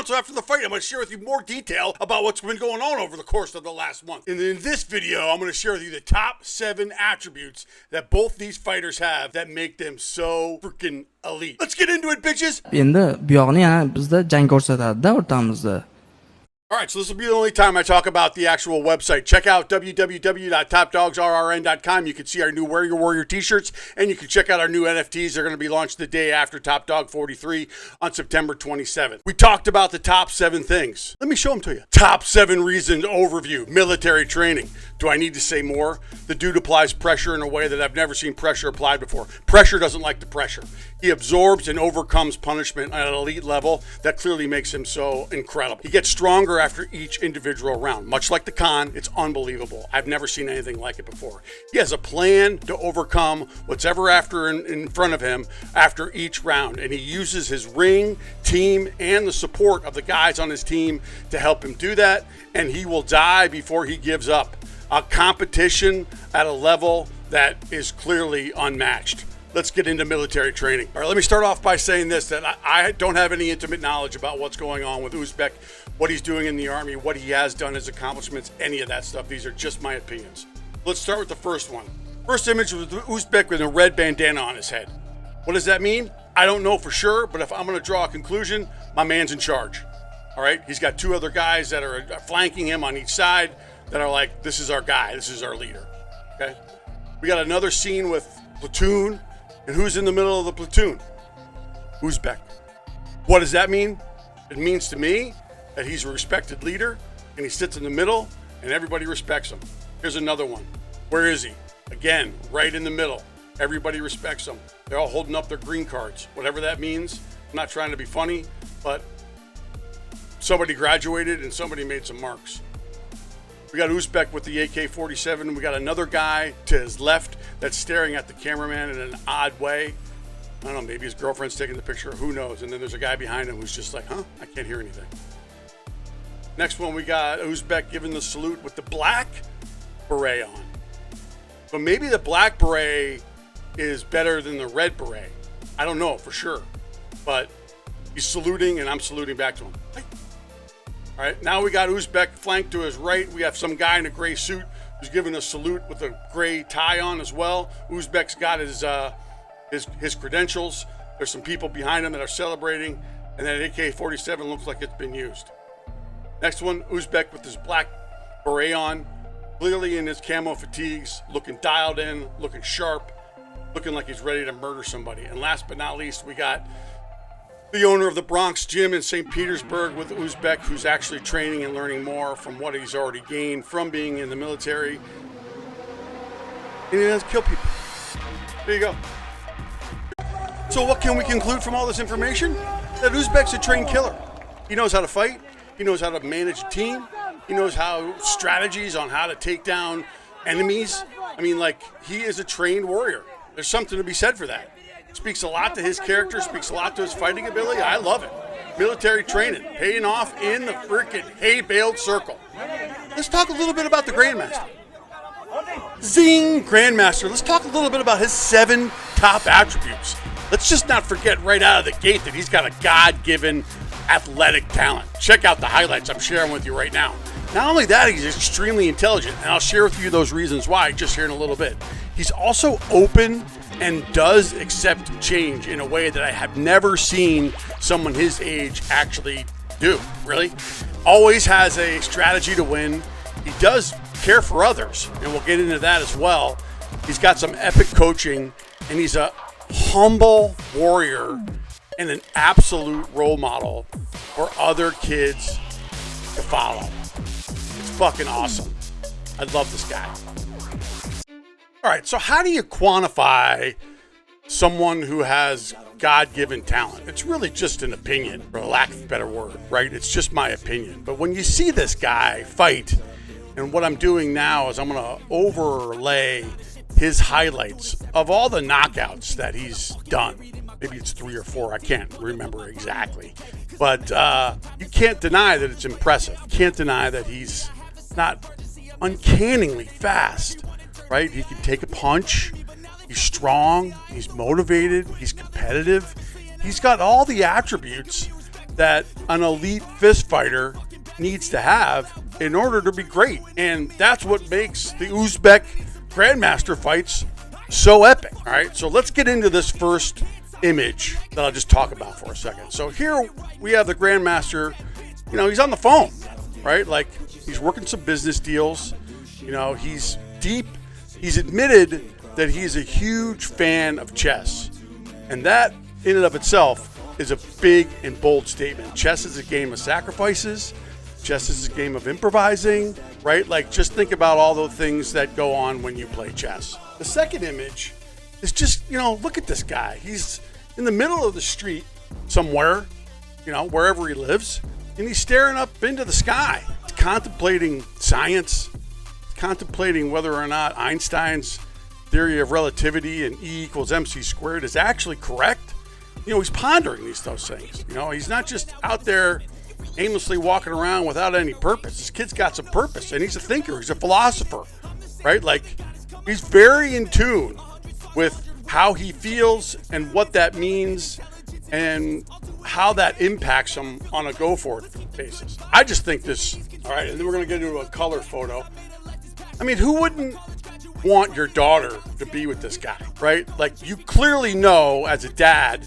So after the fight, I'm going to share with you more detail about what's been going on over the course of the last month. And in this video, I'm going to share with you the top 7 attributes that both these fighters have that make them so freaking elite. Let's get into it, bitches. Endi bu yoqni yana bizda jang ko'rsatadi-da o'rtamizda. All right, so this will be the only time I talk about the actual website. Check out www.TopdogsRRN.com. You can see our new Warrior Warrior t-shirts, and you can check out our new NFTs. They're going to be launched the day after Top Dog 43 on September 27th. We talked about the top 7 things. Let me show them to you. Top 7 reasons overview, military training. Do I need to say more? The dude applies pressure in a way that I've never seen pressure applied before. Pressure doesn't like the pressure. He absorbs and overcomes punishment at an elite level that clearly makes him so incredible. He gets stronger after each individual round. Much like the Khan, it's unbelievable. I've never seen anything like it before. He has a plan to overcome what's ever after in front of him after each round, and he uses his ring, team, and the support of the guys on his team to help him do that, and he will die before he gives up. A competition at a level that is clearly unmatched. Let's get into military training. All right, let me start off by saying this, that I don't have any intimate knowledge about what's going on with Usuzbck, what he's doing in the Army, what he has done, his accomplishments, any of that stuff. These are just my opinions. Let's start with the first one. First image was Usuzbck with a red bandana on his head. What does that mean? I don't know for sure, but if I'm going to draw a conclusion, my man's in charge. All right, he's got 2 other guys that are flanking him on each side that are like, this is our guy, this is our leader. Okay, we got another scene with platoon. And who's in the middle of the platoon? Usuzbck. What does that mean? It means to me that he's a respected leader and he sits in the middle and everybody respects him. Here's another one. Where is he? Again, right in the middle. Everybody respects him. They're all holding up their green cards. Whatever that means. I'm not trying to be funny, but somebody graduated and somebody made some marks. We got Usuzbck with the AK-47. We got another guy to his left that's staring at the cameraman in an odd way. I don't know, maybe his girlfriend's taking the picture, who knows? And then there's a guy behind him who's just like, huh? I can't hear anything. Next one, we got Usuzbck giving the salute with the black beret on. But maybe the black beret is better than the red beret. I don't know for sure. But he's saluting and I'm saluting back to him. Hey. All right, now we got Usuzbck flanked to his right. We have some guy in a gray suit who's giving a salute with a gray tie on as well. Usuzbek's got his credentials. There's some people behind him that are celebrating, and that AK-47 looks like it's been used. Next one, Usuzbck with his black beret on, clearly in his camo fatigues, looking dialed in, looking sharp, looking like he's ready to murder somebody. And last but not least, we got the owner of the Bronx Gym in St. Petersburg with Usuzbck, who's actually training and learning more from what he's already gained from being in the military. And he doesn't kill people. There you go. So what can we conclude from all this information? That Usuzbek's a trained killer. He knows how to fight. He knows how to manage a team. He knows how strategies on how to take down enemies. I mean, like, he is a trained warrior. There's something to be said for that. Speaks a lot to his character, speaks a lot to his fighting ability. I love it. Military training, paying off in the freaking hay-baled circle. Let's talk a little bit about the Grandmaster. Zing, Grandmaster. Let's talk a little bit about his 7 top attributes. Let's just not forget right out of the gate that he's got a God-given athletic talent. Check out the highlights I'm sharing with you right now. Not only that, he's extremely intelligent, and I'll share with you those reasons why just here in a little bit. He's also open and does accept change in a way that I have never seen someone his age actually do, really. Always has a strategy to win. He does care for others, and we'll get into that as well. He's got some epic coaching, and he's a humble warrior and an absolute role model for other kids to follow. It's fucking awesome. I love this guy. All right, so how do you quantify someone who has God-given talent? It's really just an opinion, for lack of a better word, right? It's just my opinion. But when you see this guy fight, and what I'm doing now is I'm going to overlay his highlights of all the knockouts that he's done. Maybe it's 3 or 4. I can't remember exactly. But you can't deny that it's impressive. You can't deny that he's not uncannily fast. Right? He can take a punch. He's strong. He's motivated. He's competitive. He's got all the attributes that an elite fist fighter needs to have in order to be great. And that's what makes the Usuzbck Grandmaster fights so epic. All right, so let's get into this first image that I'll just talk about for a second. So here we have the Grandmaster. You know, he's on the phone, right? Like, he's working some business deals. You know, he's deep. He's admitted that he's a huge fan of chess. And that, in and of itself, is a big and bold statement. Chess is a game of sacrifices. Chess is a game of improvising, right? Like, just think about all the things that go on when you play chess. The second image is just, you know, look at this guy. He's in the middle of the street somewhere, you know, wherever he lives, and he's staring up into the sky. He's contemplating science, contemplating whether or not Einstein's theory of relativity and E equals mc squared is actually correct. You know, he's pondering those things. You know, he's not just out there aimlessly walking around without any purpose. This kid's got some purpose, and he's a thinker. He's a philosopher, right? Like, he's very in tune with how he feels and what that means and how that impacts him on a go-forward basis. I just think this, all right, and then we're going to get into a color photo. I mean, who wouldn't want your daughter to be with this guy, right? Like, you clearly know as a dad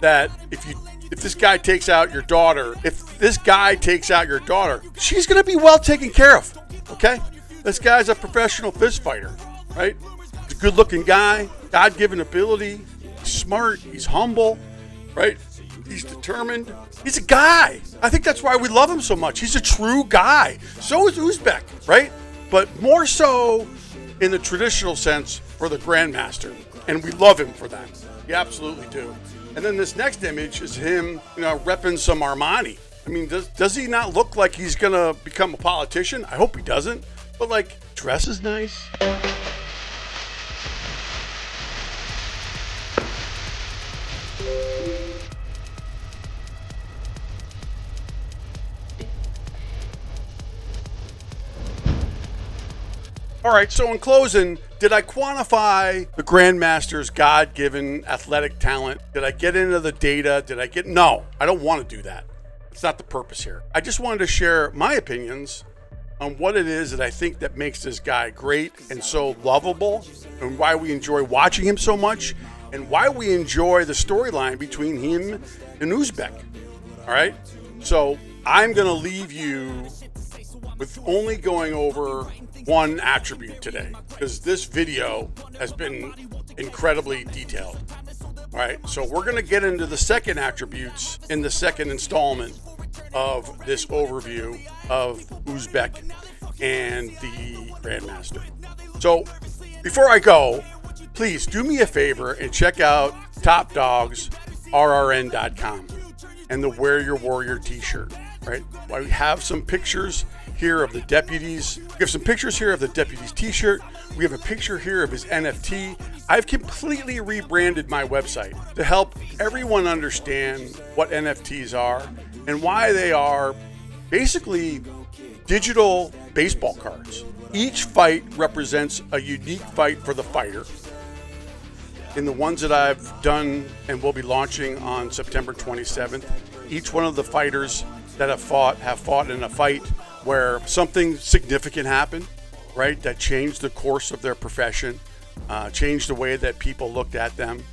that if this guy takes out your daughter, she's going to be well taken care of, okay? This guy's a professional fist fighter, right? He's a good-looking guy, God-given ability, he's smart, he's humble, right? He's determined. He's a guy. I think that's why we love him so much. He's a true guy. So is Usuzbck, right? But more so in the traditional sense for the Grandmaster. And we love him for that. We absolutely do. And then this next image is him, you know, repping some Armani. I mean, does he not look like he's going to become a politician? I hope he doesn't. But, like, dresses nice. All right, so in closing, did I quantify the Grandmaster's God-given athletic talent? Did I get into the data? No, I don't want to do that. It's not the purpose here. I just wanted to share my opinions on what it is that I think that makes this guy great and so lovable, and why we enjoy watching him so much, and why we enjoy the storyline between him and Usuzbck. All right, so I'm going to leave you with only going over one attribute today, because this video has been incredibly detailed. All right, so we're going to get into the second attributes in the second installment of this overview of Usuzbck and the Grandmaster. So before I go, please do me a favor and check out TopdogsRRN.com and the Wear Your Warrior t-shirt, right? We have some pictures here of the deputies. We have some pictures here of the deputies t-shirt. We have a picture here of his NFT. I've completely rebranded my website to help everyone understand what NFTs are and why they are basically digital baseball cards. Each fight represents a unique fight for the fighter. In the ones that I've done and will be launching on September 27th, each one of the fighters that have fought in a fight where something significant happened, right? That changed the course of their profession, changed the way that people looked at them.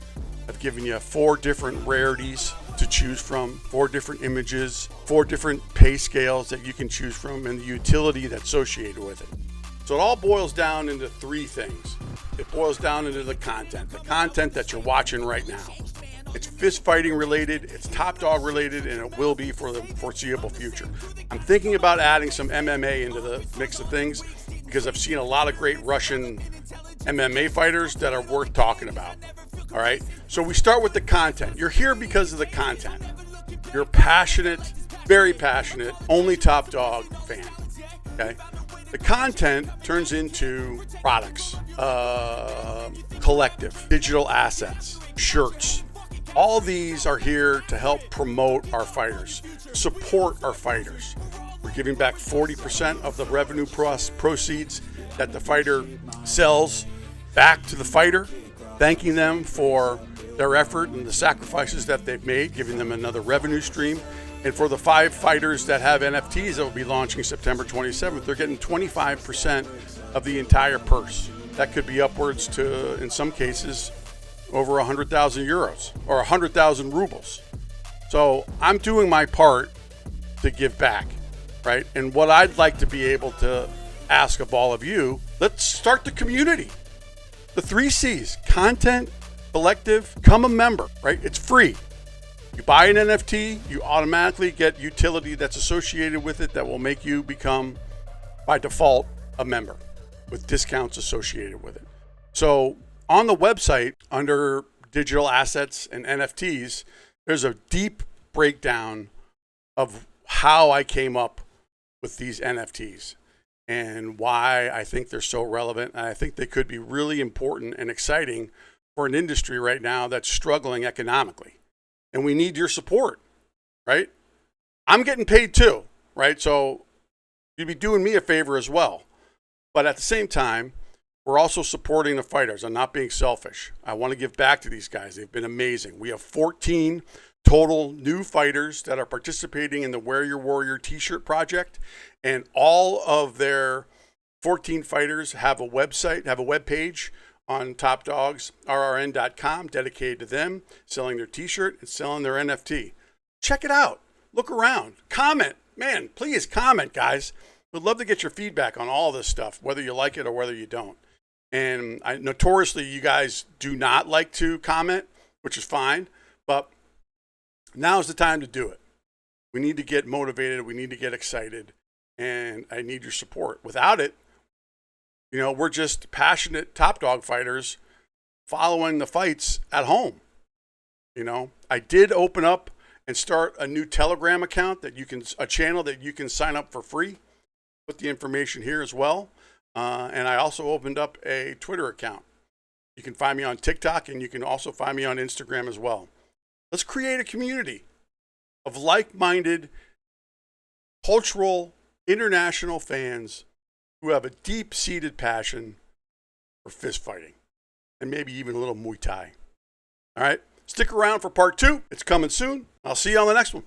I've given you 4 different rarities to choose from, 4 different images, 4 different pay scales that you can choose from, and the utility that's associated with it. So it all boils down into 3 things. It boils down into the content that you're watching right now. It's fist fighting related, it's top dog related, and it will be for the foreseeable future. I'm thinking about adding some MMA into the mix of things because I've seen a lot of great Russian MMA fighters that are worth talking about. All right, so we start with the content. You're here because of the content. You're passionate, very passionate, only Top Dog fan. Okay, the content turns into products, collective, digital assets, shirts. All these are here to help promote our fighters, support our fighters. We're giving back 40% of the revenue proceeds that the fighter sells back to the fighter, thanking them for their effort and the sacrifices that they've made, giving them another revenue stream. And for the 5 fighters that have NFTs that will be launching September 27th, they're getting 25% of the entire purse. That could be upwards to, in some cases, over 100,000 euros or 100,000 rubles. So I'm doing my part to give back, right? And what I'd like to be able to ask of all of you, let's start the community. The 3 C's: content, collective, become a member, right? It's free. You buy an NFT, you automatically get utility that's associated with it that will make you become, by default, a member with discounts associated with it. So on the website, under digital assets and NFTs, there's a deep breakdown of how I came up with these NFTs and why I think they're so relevant. And I think they could be really important and exciting for an industry right now that's struggling economically. And we need your support, right? I'm getting paid too, right? So you'd be doing me a favor as well. But at the same time, we're also supporting the fighters. I'm not being selfish. I want to give back to these guys. They've been amazing. We have 14 total new fighters that are participating in the Wear Your Warrior t-shirt project. And all of their 14 fighters have a website, have a web page on TopdogsRRN.com dedicated to them, selling their t-shirt and selling their NFT. Check it out. Look around. Comment. Man, please comment, guys. We'd love to get your feedback on all this stuff, whether you like it or whether you don't. And notoriously, you guys do not like to comment, which is fine, but now's the time to do it. We need to get motivated. We need to get excited, and I need your support. Without it, you know, we're just passionate top dog fighters following the fights at home. You know, I did open up and start a new Telegram account that you can, a channel that you can sign up for free. Put the information here as well. And I also opened up a Twitter account. You can find me on TikTok, and you can also find me on Instagram as well. Let's create a community of like-minded, cultural, international fans who have a deep-seated passion for fist fighting and maybe even a little Muay Thai. All right, stick around for part 2. It's coming soon. I'll see you on the next one.